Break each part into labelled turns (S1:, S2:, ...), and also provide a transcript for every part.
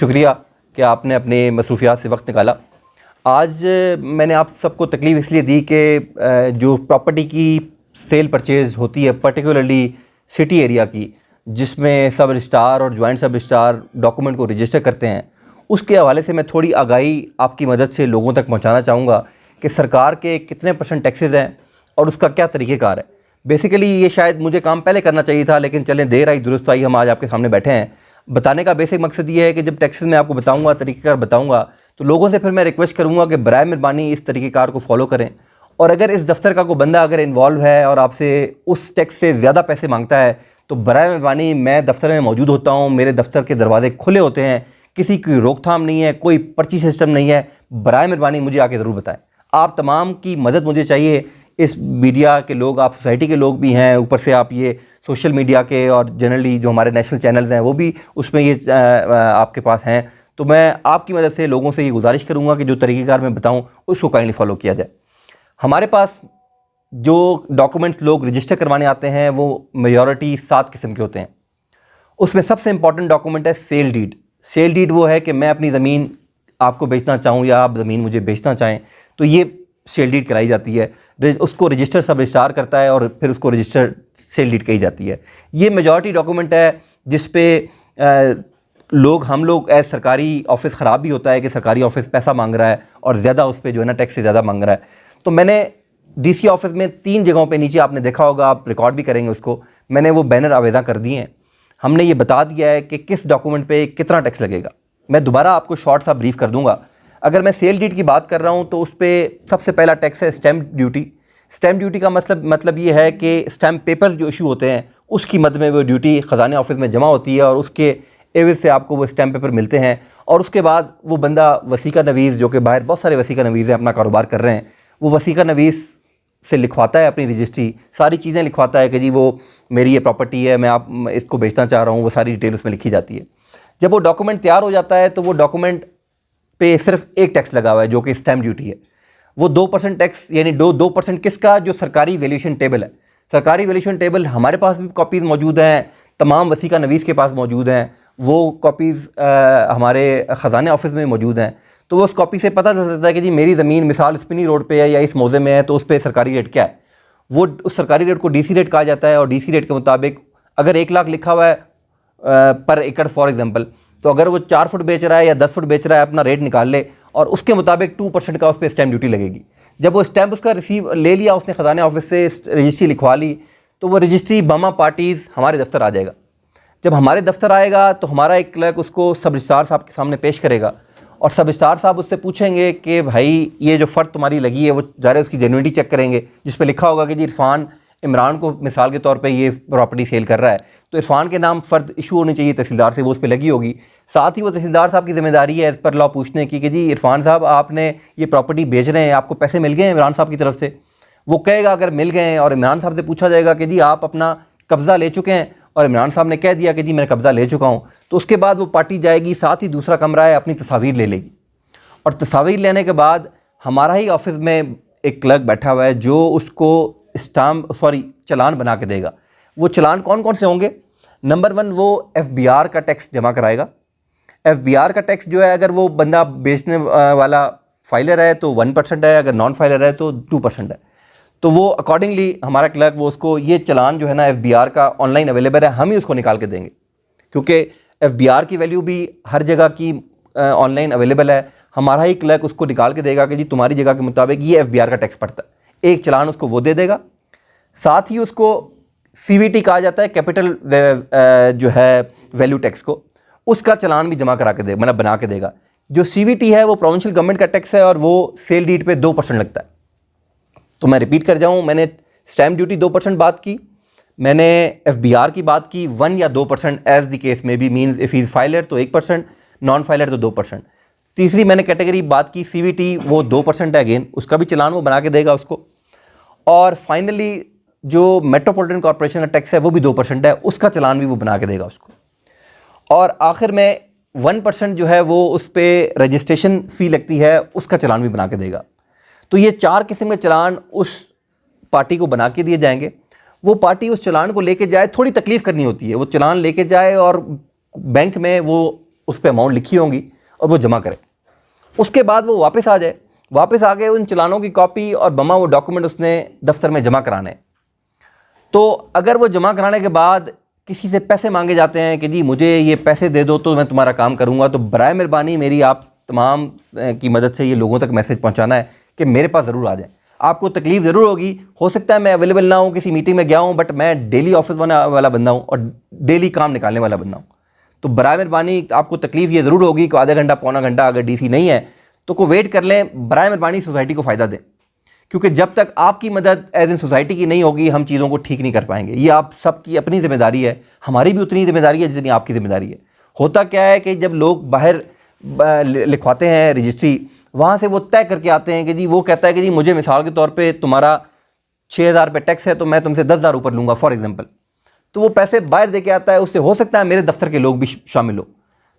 S1: शुक्रिया कि आपने अपने मसरूफियात से वक्त निकाला। आज मैंने आप सबको तकलीफ़ इसलिए दी कि जो प्रॉपर्टी की सेल परचेज़ होती है पर्टिकुलरली सिटी एरिया की, जिसमें सब रजिस्ट्रार और जॉइंट सब रजिस्ट्रार डॉक्यूमेंट को रजिस्टर करते हैं, उसके हवाले से मैं थोड़ी आगाही आपकी मदद से लोगों तक पहुंचाना चाहूँगा कि सरकार के कितने % टैक्सेस हैं और उसका क्या तरीक़ेकार है। बेसिकली ये शायद मुझे काम पहले करना चाहिए था, लेकिन चलें देर आई दुरुस्त आई, हम आज आपके सामने बैठे हैं। बताने का बेसिक मकसद ये है कि जब टैक्सेस मैं आपको बताऊंगा, तरीक़ेकार बताऊंगा, तो लोगों से फिर मैं रिक्वेस्ट करूंगा कि बराए मेहरबानी इस तरीक़ेकार को फॉलो करें। और अगर इस दफ्तर का कोई बंदा अगर इन्वॉल्व है और आपसे उस टैक्स से ज़्यादा पैसे मांगता है, तो बराए मेहरबानी मैं दफ्तर में मौजूद होता हूँ, मेरे दफ्तर के दरवाजे खुले होते हैं, किसी की रोकथाम नहीं है, कोई पर्ची सिस्टम नहीं है। बराए मेहरबानी मुझे आके ज़रूर बताएं। आप तमाम की मदद मुझे चाहिए। इस मीडिया के लोग, आप सोसाइटी के लोग भी हैं, ऊपर से आप ये सोशल मीडिया के और जनरली जो हमारे नेशनल चैनल्स हैं वो भी उसमें ये आपके पास हैं। तो मैं आपकी मदद से लोगों से ये गुजारिश करूँगा कि जो तरीक़ेकार मैं बताऊँ उसको काइंडली फॉलो किया जाए। हमारे पास जो डॉक्यूमेंट्स लोग रजिस्टर करवाने आते हैं वो मेजॉरिटी 7 किस्म के होते हैं। उसमें सबसे इंपॉर्टेंट डॉक्यूमेंट है सेल डीड। सेल डीड वो है कि मैं अपनी ज़मीन आपको बेचना चाहूँ या आप ज़मीन मुझे बेचना चाहें, तो ये सेल डीड कराई जाती है। उसको रजिस्टर सब रजिस्ट्रार करता है और फिर उसको रजिस्टर सेल डीड कही जाती है। ये मेजॉरिटी डॉक्यूमेंट है जिस पे हम लोग एज सरकारी ऑफिस ख़राब भी होता है कि सरकारी ऑफिस पैसा मांग रहा है और ज़्यादा उस पर जो है ना टैक्स से ज़्यादा मांग रहा है। तो मैंने डीसी ऑफिस में 3 जगहों पे, नीचे आपने देखा होगा, आप रिकॉर्ड भी करेंगे उसको, मैंने वो बैनर आवेदा कर दिए हैं। हमने ये बता दिया है कि किस डॉक्यूमेंट पे कितना टैक्स लगेगा। मैं दोबारा आपको शॉर्ट सा ब्रीफ कर दूंगा। अगर मैं सेल डीड की बात कर रहा हूँ तो उस पर सबसे पहला टैक्स है स्टैम्प ड्यूटी। स्टैम्प ड्यूटी का मतलब ये है कि स्टैम्प पेपर्स जो इशू होते हैं उसकी मद में वो ड्यूटी ख़जाने ऑफिस में जमा होती है और उसके एवज से आपको वो स्टैम्प पेपर मिलते हैं। और उसके बाद वो बंदा वसीका नवीज़, जो कि बाहर बहुत सारे वसीका नवीज़ हैं अपना कारोबार कर रहे हैं, वो वसीका नवीज़ से लिखवाता है अपनी रजिस्ट्री, सारी चीज़ें लिखवाता है कि जी वो मेरी ये प्रॉपर्टी है, मैं इसको बेचना चाह रहा हूँ, वो सारी डिटेल उसमें लिखी जाती है। जब वो डॉक्यूमेंट तैयार हो जाता है तो वो डॉक्यूमेंट पे सिर्फ एक टैक्स लगा हुआ है जो कि स्टैम्प ड्यूटी है। वो 2% टैक्स, यानी 2% किसका? जो सरकारी वैल्यूएशन टेबल है। सरकारी वैल्यूएशन टेबल हमारे पास भी कॉपीज़ मौजूद हैं, तमाम वसीका नवीज़ के पास मौजूद हैं, वो कॉपीज़ हमारे ख़जाने ऑफिस में मौजूद हैं। तो वो उस कॉपी से पता चल सकता है कि जी मेरी ज़मीन मिसाल स्पिनी रोड पे है या इस मौज़े में है, तो उस पर सरकारी रेट क्या है। वो उस सरकारी रेट को डीसी रेट कहा जाता है और डीसी रेट के मुताबिक अगर 1 लाख लिखा हुआ है पर एकड़ फॉर एग्जांपल, तो अगर वो 4 फुट बेच रहा है या 10 फुट बेच रहा है, अपना रेट निकाल ले और उसके मुताबिक 2% का उस पर स्टैम्प ड्यूटी लगेगी। जब वो स्टैम्प उसका रिसीव ले लिया उसने, ख़जाने ऑफिस से रजिस्ट्री लिखवा ली, तो वो रजिस्ट्री बमा पार्टीज़ हमारे दफ्तर आ जाएगा। जब हमारे दफ्तर आएगा तो हमारा एक क्लर्क उसको सब रजिस्ट्रार साहब के सामने पेश करेगा और सब रजिस्ट्रार साहब उससे पूछेंगे कि भाई ये जो फ़र्द तुम्हारी लगी है वो ज़ाहिर उसकी जेन्युइनिटी चेक करेंगे, जिस पे लिखा होगा कि जी इरफान इमरान को मिसाल के तौर पे ये प्रॉपर्टी सेल कर रहा है, तो इरफान के नाम फ़र्द इशू होनी चाहिए तहसीलदार से, वो उस पर लगी होगी। साथ ही वो तहसीलदार साहब की ज़िम्मेदारी है एज़ पर लॉ पूछने की कि जी इरफान साहब आपने ये प्रॉपर्टी बेच रहे हैं, आपको पैसे मिल गए हैं इमरान साहब की तरफ से? वो कहेगा अगर मिल गए हैं और इमरान साहब से पूछा जाएगा कि जी आप अपना कब्ज़ा ले चुके हैं, और इमरान साहब ने कह दिया कि जी मैं कब्ज़ा ले चुका हूँ, तो उसके बाद वो पार्टी जाएगी, साथ ही दूसरा कमरा है, अपनी तस्वीर ले लेगी। और तस्वीर लेने के बाद हमारा ही ऑफिस में एक क्लर्क बैठा हुआ है जो उसको चालान बना के देगा। वो चालान कौन कौन से होंगे? नंबर 1, वो FBR का टैक्स जमा कराएगा। FBR का टैक्स जो है, अगर वो बंदा बेचने वाला फाइलर है तो 1% है, अगर नॉन फाइलर है तो 2% है। तो वो अकॉर्डिंगली हमारा क्लर्क वो उसको ये चालान जो है ना FBR का ऑनलाइन अवेलेबल है, हम ही उसको निकाल के देंगे, क्योंकि FBR की वैल्यू भी हर जगह की ऑनलाइन अवेलेबल है। हमारा ही क्लर्क उसको निकाल के देगा कि जी तुम्हारी जगह के मुताबिक ये FBR का टैक्स पड़ता है। एक चालान उसको वो दे देगा। साथ ही उसको CVT कहा जाता है, कैपिटल जो है वैल्यू टैक्स को, उसका चालान भी जमा करा के दे, मतलब बना के देगा। जो CVT है वो प्रोविंशियल गवर्नमेंट का टैक्स है और वो सेल डीड पे 2% लगता है। तो मैं रिपीट कर जाऊँ, मैंने स्टैम्प ड्यूटी 2% बात की, मैंने FBR की बात की 1 या 2% एज द केस में भी, मीन्स इफ़ इज़ फाइलर तो 1%, नॉन फाइलर तो 2%। तीसरी मैंने कैटेगरी बात की CVT, वो 2% है, अगेन उसका भी चालान वो बना के देगा उसको। और फाइनली जो मेट्रोपॉलिटन कॉर्पोरेशन का टैक्स है वो भी 2% है, उसका चालान भी वो बना के देगा उसको। और आखिर में 1% जो है वो उस पर रजिस्ट्रेशन फ़ी लगती है, उसका चालान भी बना के देगा। तो ये 4 किस्म के चालान उस पार्टी को बना के दिए जाएंगे। वो पार्टी उस चालान को लेके जाए, थोड़ी तकलीफ़ करनी होती है, वो चालान लेके जाए और बैंक में वो उस पर अमाउंट लिखी होंगी और वो जमा करे। उसके बाद वो वापस आ जाए, वापस आ गए उन चलानों की कॉपी और बमा वो डॉक्यूमेंट उसने दफ्तर में जमा कराने। तो अगर वो जमा कराने के बाद किसी से पैसे मांगे जाते हैं कि जी मुझे ये पैसे दे दो तो मैं तुम्हारा काम करूँगा, तो बराए मेहरबानी मेरी आप तमाम की मदद से ये लोगों तक मैसेज पहुँचाना है कि मेरे पास ज़रूर आ जाए। आपको तकलीफ़ ज़रूर होगी, हो सकता है मैं अवेलेबल ना हूँ, किसी मीटिंग में गया हूँ, बट मैं डेली ऑफिस वाला बंदा हूँ और डेली काम निकालने वाला बंदा हूँ। तो बराए मेहरबानी आपको तकलीफ़ ये ज़रूर होगी कि आधा घंटा पौना घंटा अगर डीसी नहीं है तो को वेट कर लें। बराए मेहरबानी सोसाइटी को फ़ायदा दें, क्योंकि जब तक आपकी मदद एज इन सोसाइटी की नहीं होगी हम चीज़ों को ठीक नहीं कर पाएंगे। ये आप सबकी अपनी जिम्मेदारी है, हमारी भी उतनी जिम्मेदारी है जितनी आपकी ज़िम्मेदारी है। होता क्या है कि जब लोग बाहर लिखवाते हैं रजिस्ट्री, वहाँ से वो तय करके आते हैं कि जी वो कहता है कि जी मुझे मिसाल के तौर पे तुम्हारा 6,000 रुपये टैक्स है तो मैं तुमसे 10,000 ऊपर लूँगा फॉर एग्जांपल। तो वो पैसे बाहर दे के आता है, उससे हो सकता है मेरे दफ्तर के लोग भी शामिल हो।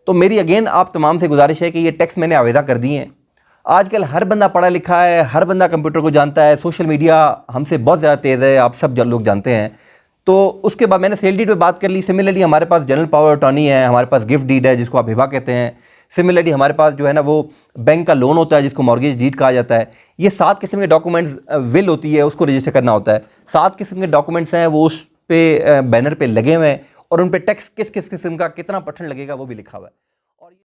S1: तो मेरी अगेन आप तमाम से गुजारिश है कि ये टैक्स मैंने आवेदा कर दिए हैं। आजकल हर बंदा पढ़ा लिखा है, हर बंदा कंप्यूटर को जानता है, सोशल मीडिया हमसे बहुत ज़्यादा तेज़ है, आप सब लोग जानते हैं। तो उसके बाद मैंने सेल डीड पे बात कर ली। सिमिलरली हमारे पास जनरल पावर अटॉर्नी है, हमारे पास गिफ्ट डीड है जिसको आप हिबा कहते हैं। सिमिलरली हमारे पास जो है ना वो बैंक का लोन होता है जिसको मॉर्गेज डीड कहा जाता है। ये 7 किस्म के डॉक्यूमेंट्स, विल होती है उसको रजिस्टर करना होता है। 7 किस्म के डॉक्यूमेंट्स हैं, वो उस पे बैनर पे लगे हुए हैं और उन पे टैक्स किस किस किस्म का कितना % लगेगा वो भी लिखा हुआ है।